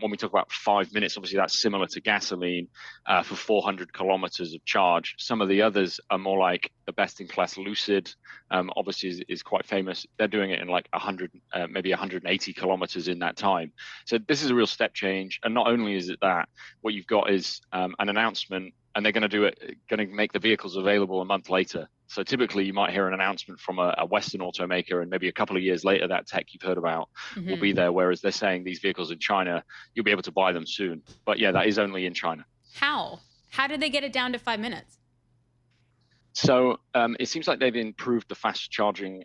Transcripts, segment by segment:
When we talk about 5 minutes, obviously that's similar to gasoline for 400 kilometers of charge. Some of the others are more like the best-in-class Lucid, obviously is quite famous. They're doing it in like 100, maybe 180 kilometers in that time. So this is a real step change. And not only is it that, what you've got is an announcement, and they're going to make the vehicles available a month later. So typically you might hear an announcement from a Western automaker, and maybe a couple of years later that tech you've heard about will be there, whereas they're saying these vehicles in China, you'll be able to buy them soon. But yeah, that is only in China. How did they get it down to 5 minutes? So it seems like they've improved the fast charging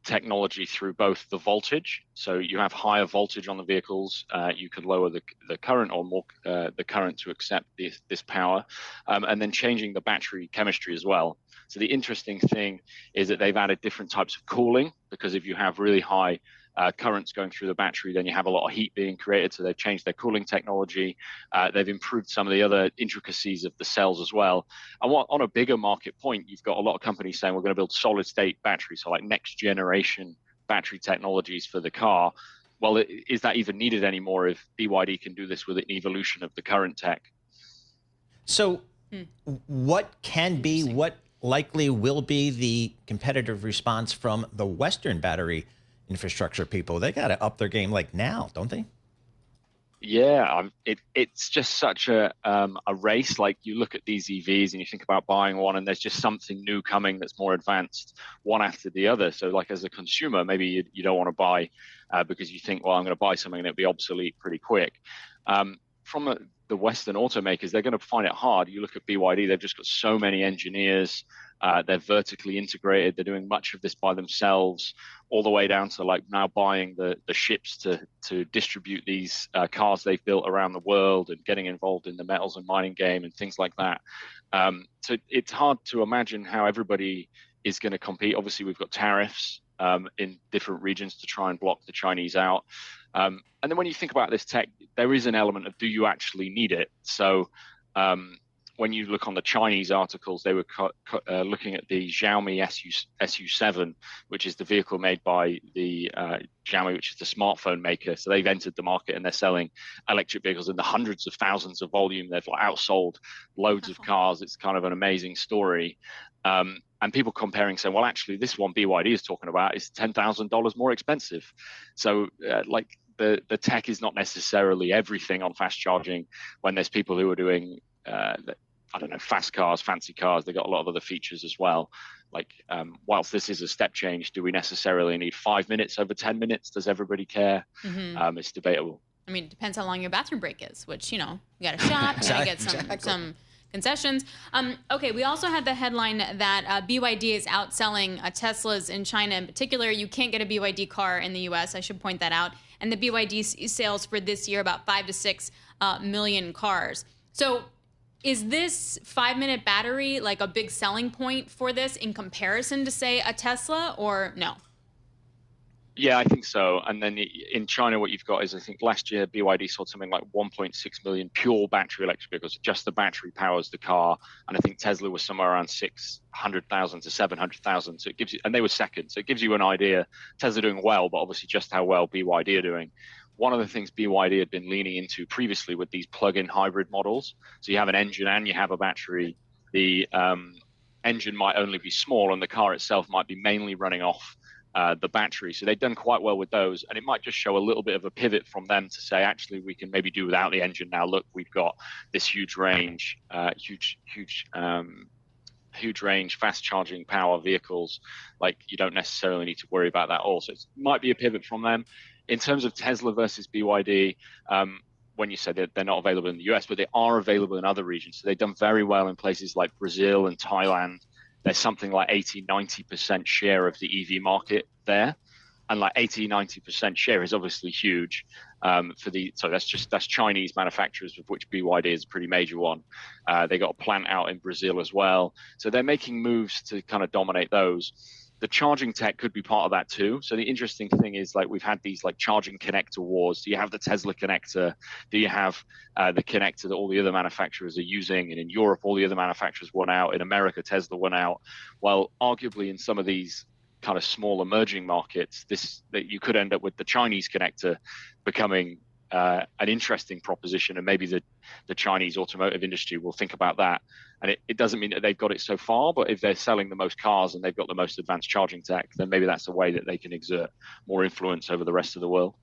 technology through both the voltage. So you have higher voltage on the vehicles. You could lower the current or more the current to accept this power, and then changing the battery chemistry as well. So the interesting thing is that they've added different types of cooling, because if you have really high currents going through the battery, then you have a lot of heat being created. So they've changed their cooling technology. They've improved some of the other intricacies of the cells as well. And on a bigger market point, you've got a lot of companies saying we're going to build solid state batteries, so like next generation battery technologies for the car. Well, is that even needed anymore if BYD can do this with an evolution of the current tech? So what likely will be the competitive response from the Western battery infrastructure people? They got to up their game like now, don't they? Yeah, it's just such a race. Like you look at these EVs and you think about buying one, and there's just something new coming that's more advanced, one after the other. So like as a consumer, maybe you don't want to buy because you think, well, I'm going to buy something that'll be obsolete pretty quick. From the Western automakers, they're going to find it hard. You look at BYD, they've just got so many engineers. They're vertically integrated. They're doing much of this by themselves, all the way down to like now buying the ships to distribute these cars they've built around the world, and getting involved in the metals and mining game and things like that. So it's hard to imagine how everybody is going to compete. Obviously, we've got tariffs in different regions to try and block the Chinese out. And then when you think about this tech, there is an element of, do you actually need it? So when you look on the Chinese articles, they were looking at the Xiaomi SU7, which is the vehicle made by the Xiaomi, which is the smartphone maker. So they've entered the market and they're selling electric vehicles in the hundreds of thousands of volume. They've outsold loads of cars. It's kind of an amazing story. And people comparing, saying, well, actually, this one BYD is talking about is $10,000 more expensive. So the tech is not necessarily everything on fast charging, when there's people who are doing fast cars, fancy cars. They got a lot of other features as well. Like, whilst this is a step change, do we necessarily need 5 minutes over 10 minutes? Does everybody care? It's debatable. I mean, it depends how long your bathroom break is, which, you got to shop, you got to get some concessions. Okay, we also had the headline that BYD is outselling Teslas in China in particular. You can't get a BYD car in the US, I should point that out. And the BYD sales for this year, about 5 to 6 million cars. So is this 5-minute battery like a big selling point for this in comparison to, say, a Tesla, or no? Yeah, I think so. And then in China, what you've got is, I think last year BYD sold something like 1.6 million pure battery electric vehicles. Just the battery powers the car. And I think Tesla was somewhere around 600,000 to 700,000. So it gives you, and they were second. So it gives you an idea. Tesla doing well, but obviously just how well BYD are doing. One of the things BYD had been leaning into previously with these plug-in hybrid models. So you have an engine and you have a battery. The engine might only be small, and the car itself might be mainly running off the battery. So they've done quite well with those, and it might just show a little bit of a pivot from them to say, actually, we can maybe do without the engine now. Look, we've got this huge range, huge range, fast charging power vehicles. Like, you don't necessarily need to worry about that all. So it might be a pivot from them. In terms of Tesla versus BYD, when you said that they're not available in the US, but they are available in other regions. So they've done very well in places like Brazil and Thailand. There's something like 80-90% share of the EV market there. And like 80-90% share is obviously huge so that's Chinese manufacturers, of which BYD is a pretty major one. They got a plant out in Brazil as well. So they're making moves to kind of dominate those. The charging tech could be part of that too. So the interesting thing is, like, we've had these like charging connector wars. Do you have the Tesla connector? Do you have the connector that all the other manufacturers are using? And in Europe, all the other manufacturers won out. In America, Tesla won out. Well, arguably in some of these kind of small emerging markets, that you could end up with the Chinese connector becoming an interesting proposition, and maybe the Chinese automotive industry will think about that. And it doesn't mean that they've got it so far, but if they're selling the most cars and they've got the most advanced charging tech, then maybe that's a way that they can exert more influence over the rest of the world.